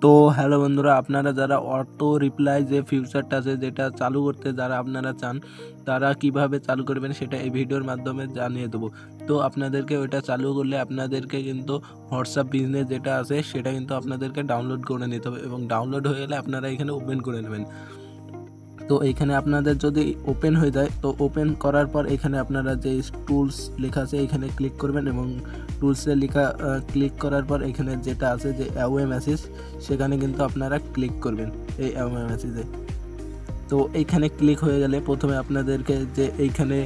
তো হ্যালো বন্ধুরা, আপনারা যারা অটো রিপ্লাই যে ফিচারটা আছে যেটা চালু করতে যারা আপনারা চান তারা কিভাবে চালু করবেন সেটা এই ভিডিওর মাধ্যমে জানিয়ে দেবো। তো আপনাদেরকে ওইটা চালু করলে আপনাদেরকে কিন্তু হোয়াটসঅ্যাপ বিজনেস যেটা আছে সেটা কিন্তু আপনাদেরকে ডাউনলোড করে নিতে হবে এবং ডাউনলোড হয়ে গেলে আপনারা এখানে ওপেন করে নেবেন। তো এইখানে আপনাদের যদি ওপেন হয়ে যায় তো ওপেন করার পর এখানে আপনারা যে টুলস লেখা আছে এখানে ক্লিক করবেন এবং টুলসে লেখা ক্লিক করার পর এখানে যেটা আছে যে অ্যাওয়ে মেসেজ সেখানে কিন্তু আপনারা ক্লিক করবেন এই অ্যাওয়ে মেসেজে। তো এইখানে ক্লিক হয়ে গেলে প্রথমে আপনাদেরকে যে এইখানে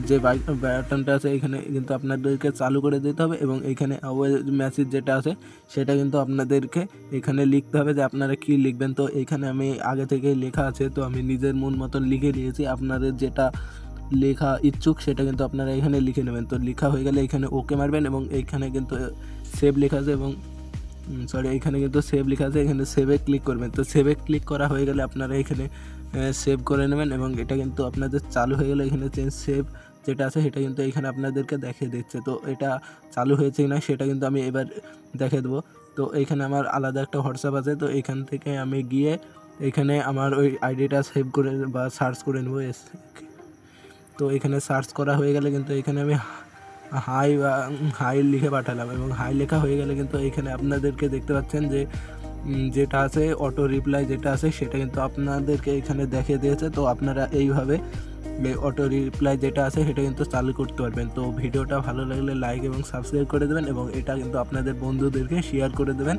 যে বাটনটা আছে এখানে কিন্তু আপনাদেরকে চালু করে দিতে হবে এবং এইখানে অ্যাওয়ে মেসেজ যেটা আছে সেটা কিন্তু আপনাদেরকে এখানে লিখতে হবে যে আপনারা কি লিখবেন। তো এখানে আমি আগে থেকেই লেখা আছে, তো আমি নিজের মন মতন লিখে দিয়েছি। আপনাদের যেটা লেখা ইচ্ছুক সেটা কিন্তু আপনারা এখানে লিখে নেবেন। তো লেখা হয়ে গেলে এখানে ওকে মারবেন এবং এইখানে কিন্তু সেভ লেখা আছে এবং এখানে কিন্তু সেভ লেখা আছে, এখানে সেভে ক্লিক করবেন। তো সেভে ক্লিক করা হয়ে গেলে আপনারা এখানে সেভ করে নেবেন এবং এটা কিন্তু আপনাদের চালু হয়ে গেলে এখানে চেঞ্জ সেভ যেটা আছে সেটা কিন্তু এখানে আপনাদেরকে দেখিয়ে দিচ্ছে। তো এটা চালু হয়েছে কিনা সেটা কিন্তু আমি এবার দেখিয়ে দেবো। তো এখানে আমার আলাদা একটা হোয়াটসঅ্যাপ আছে, তো এখান থেকে আমি গিয়ে এখানে আমার ওই আইডিটা সেভ করে বা সার্চ করে নেবো। তো এখানে সার্চ করা হয়ে গেলে কিন্তু এখানে আমি হাই বা হাই লিখে পাঠালাম এবং হাই লেখা হয়ে গেলে কিন্তু এখানে আপনাদেরকে দেখতে পাচ্ছেন যে যেটা আছে অটো রিপ্লাই যেটা আছে সেটা কিন্তু আপনাদেরকে এখানে দেখিয়ে দিয়েছে। তো আপনারা এইভাবে অটো রিপ্লাই যেটা আছে সেটা কিন্তু চালু করতে পারবেন। তো ভিডিওটা ভালো লাগলে লাইক এবং সাবস্ক্রাইব করে দেবেন এবং এটা কিন্তু আপনাদের বন্ধুদেরকে শেয়ার করে দেবেন।